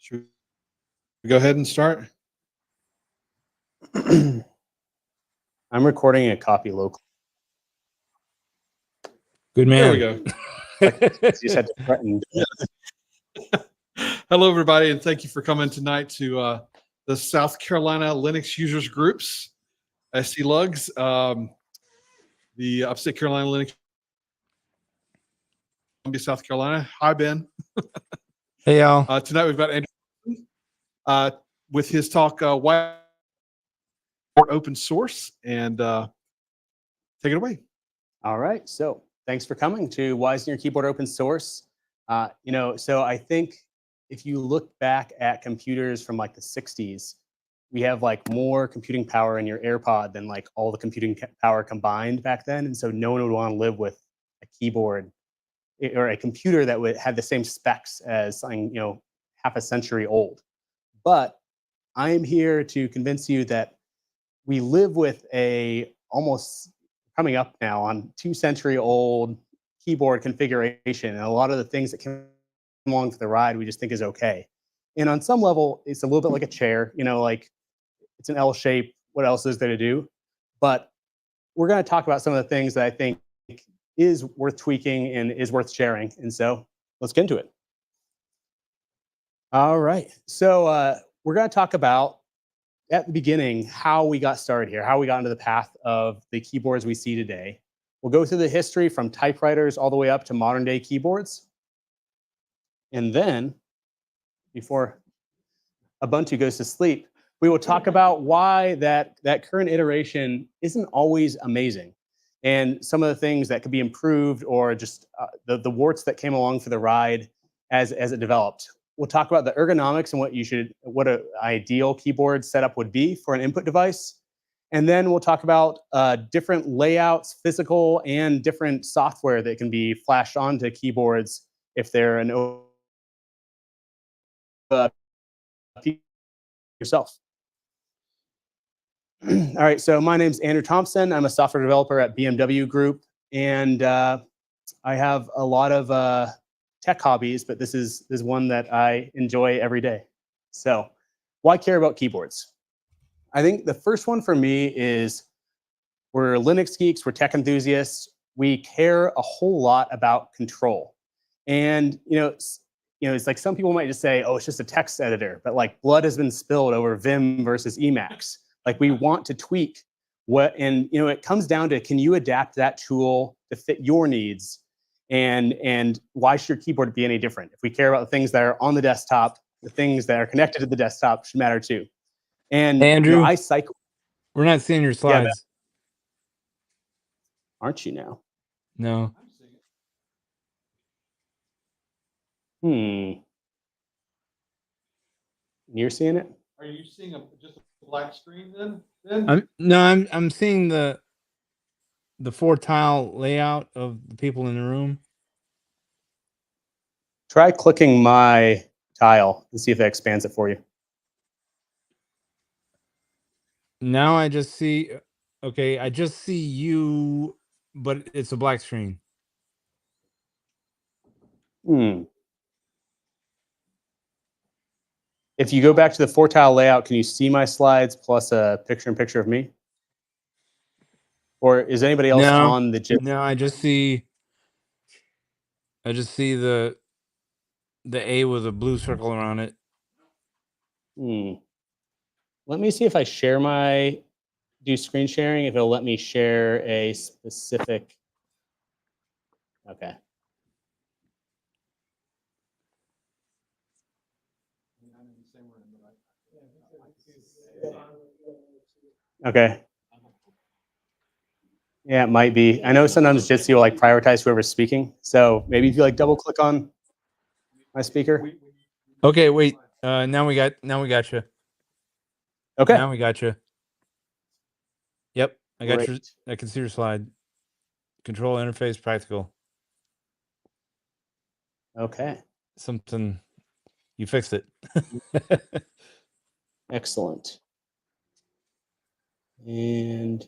Should we go ahead and start? I'm recording a copy locally. Good man. There we go. You just had to threaten. Hello, everybody, and thank you for coming tonight to the South Carolina Linux Users Groups, SC-Lugs, the Upstate Carolina Linux, Columbia, South Carolina. Hi, Ben. Hey, y'all. Tonight we've got Andrew with his talk, Why Open Source, and take it away. All right. So thanks for coming to Why Isn't Your Keyboard Open Source? So I think if you look back at computers from like the 60s, we have like more computing power in your AirPod than like all the computing power combined back then. And so no one would want to live with a keyboard or a computer that would have the same specs as something, half a century old. But I am here to convince you that we live with a almost coming up now on 2-century-old keyboard configuration, and a lot of the things that came along for the ride we just think is okay. And on some level, it's a little bit like a chair, like it's an L shape. What else is there to do? But we're going to talk about some of the things that I think is worth tweaking and is worth sharing. And so let's get into it. All right. So we're going to talk about at the beginning how we got started here, how we got into the path of the keyboards we see today. We'll go through the history from typewriters all the way up to modern day keyboards. And then, before Ubuntu goes to sleep, we will talk about why that current iteration isn't always amazing, and some of the things that could be improved, or just the warts that came along for the ride as it developed. We'll talk about the ergonomics and what an ideal keyboard setup would be for an input device. And then we'll talk about different layouts, physical and different software that can be flashed onto keyboards if they're an yourself. All right, so my name's Andrew Thompson. I'm a software developer at BMW Group, and I have a lot of tech hobbies, but this is one that I enjoy every day. So why care about keyboards? I think the first one for me is we're Linux geeks, we're tech enthusiasts. We care a whole lot about control. And, it's like some people might just say, oh, it's just a text editor, but like blood has been spilled over Vim versus Emacs. Like we want to tweak it comes down to, can you adapt that tool to fit your needs? And why should your keyboard be any different? If we care about the things that are on the desktop, the things that are connected to the desktop should matter too. And Andrew, I cycle. We're not seeing your slides. Yeah, aren't you now? No. You're seeing it? Are you seeing just a black screen then? I'm seeing the 4-tile layout of the people in the room. Try clicking my tile and see if that expands it for you. Now I just see, okay, I just see you, but it's a black screen. If you go back to the 4-tile layout, can you see my slides plus a picture-in-picture of me? Or is anybody else on the gym? No, I just see the A with a blue circle around it. Let me see if I do screen sharing, if it'll let me share a specific. Okay. Okay. Yeah, it might be. I know sometimes Jitsi will like prioritize whoever's speaking. So maybe if you like double click on my speaker. Okay, wait. Now we got you. Okay. Now we got you. Yep, I got Great. I can see your slide. Control interface practical. Okay. Something. You fixed it. Excellent. And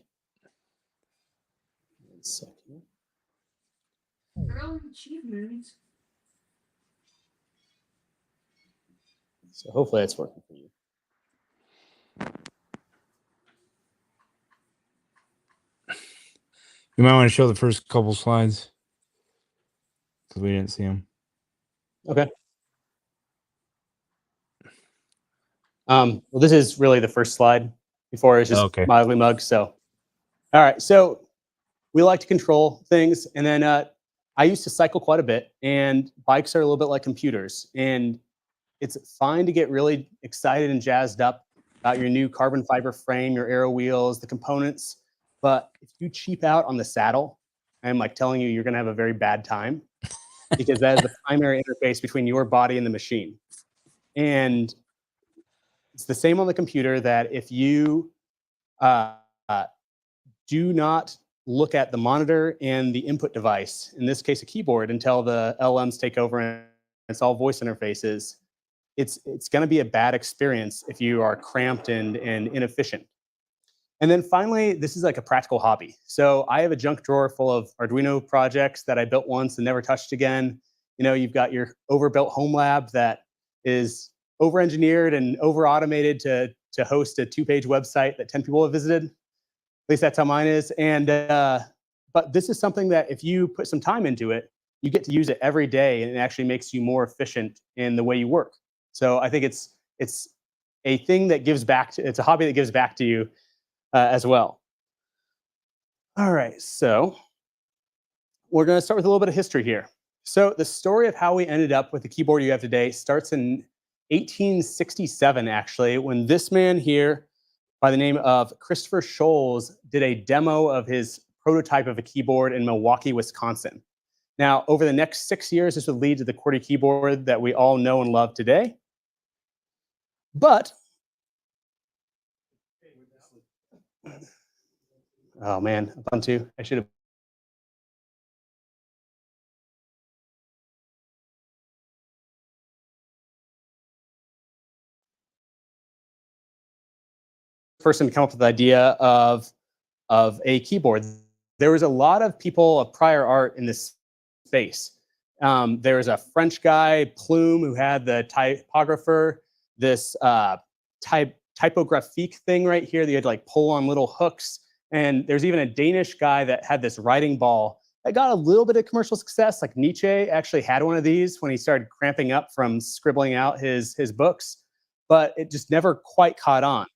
1 second. So hopefully that's working for you. You might want to show the first couple slides because we didn't see them. Okay. Well, this is really the first slide. Before it's just Okay. mildly mugged. So, all right. So we like to control things, and then I used to cycle quite a bit. And bikes are a little bit like computers, and it's fine to get really excited and jazzed up about your new carbon fiber frame, your aero wheels, the components. But if you cheap out on the saddle, I'm like telling you, you're going to have a very bad time because that is the primary interface between your body and the machine. And it's the same on the computer that if you uh, uh, do not look at the monitor and the input device, in this case a keyboard, until the LMs take over and it's all voice interfaces, it's going to be a bad experience if you are cramped and inefficient. And then finally, this is like a practical hobby. So I have a junk drawer full of Arduino projects that I built once and never touched again. You know, you've got your overbuilt home lab that is over-engineered and over-automated to host a 2-page website that 10 people have visited. At least that's how mine is. And but this is something that if you put some time into it, you get to use it every day, and it actually makes you more efficient in the way you work. So I think it's a thing that gives back to, it's a hobby that gives back to you as well. All right, so we're going to start with a little bit of history here. So the story of how we ended up with the keyboard you have today starts in 1867, actually, when this man here by the name of Christopher Sholes did a demo of his prototype of a keyboard in Milwaukee, Wisconsin. Now, over the next 6 years, this would lead to the QWERTY keyboard that we all know and love today. But, oh man, Ubuntu, I should have. Person to come up with the idea of a keyboard. There was a lot of people of prior art in this space. There was a French guy, Plume, who had the typographer, this typographique thing right here that you had to like pull on little hooks. And there's even a Danish guy that had this writing ball that got a little bit of commercial success. Like Nietzsche actually had one of these when he started cramping up from scribbling out his books, but it just never quite caught on.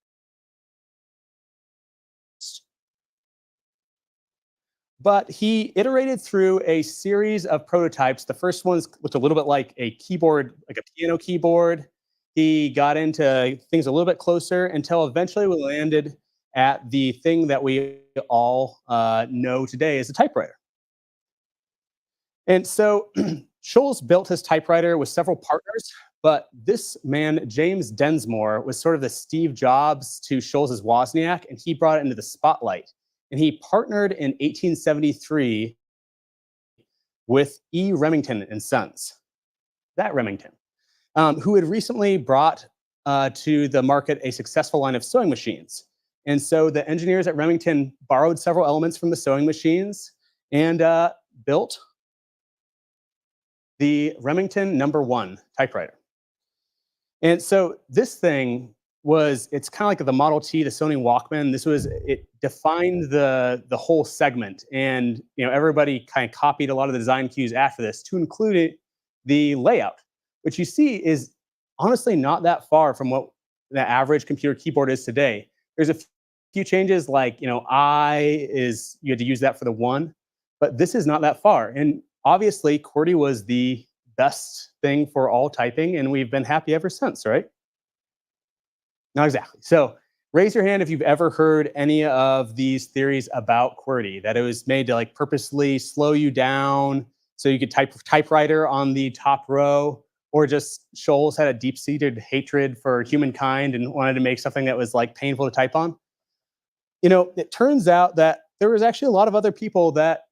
But he iterated through a series of prototypes. The first ones looked a little bit like a keyboard, like a piano keyboard. He got into things a little bit closer until eventually we landed at the thing that we all know today as a typewriter. And so Sholes built his typewriter with several partners, but this man, James Densmore, was sort of the Steve Jobs to Sholes' Wozniak, and he brought it into the spotlight. And he partnered in 1873 with E. Remington and Sons, that Remington, who had recently brought to the market a successful line of sewing machines. And so the engineers at Remington borrowed several elements from the sewing machines and built the Remington #1 typewriter. And so this thing it's kind of like the Model T, the Sony Walkman. It defined the whole segment, and everybody kind of copied a lot of the design cues after this to include the layout, which you see is honestly not that far from what the average computer keyboard is today. There's a few changes, like you had to use that for the 1, but this is not that far. And obviously, QWERTY was the best thing for all typing, and we've been happy ever since, right? Not exactly. So raise your hand if you've ever heard any of these theories about QWERTY, that it was made to like purposely slow you down so you could type typewriter on the top row, or just Sholes had a deep-seated hatred for humankind and wanted to make something that was like painful to type on. It turns out that there was actually a lot of other people that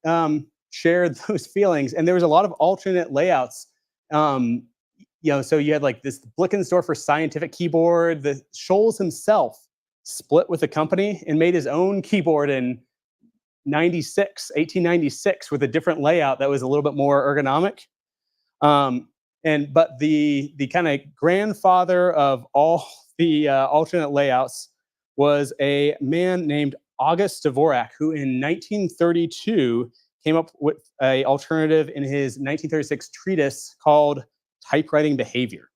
shared those feelings, and there was a lot of alternate layouts. So you had like this Blickensdorfer scientific keyboard. The Sholes himself split with the company and made his own keyboard in 1896, with a different layout that was a little bit more ergonomic. But the kind of grandfather of all the alternate layouts was a man named August Dvorak, who in 1932 came up with an alternative in his 1936 treatise called Typewriting Behavior.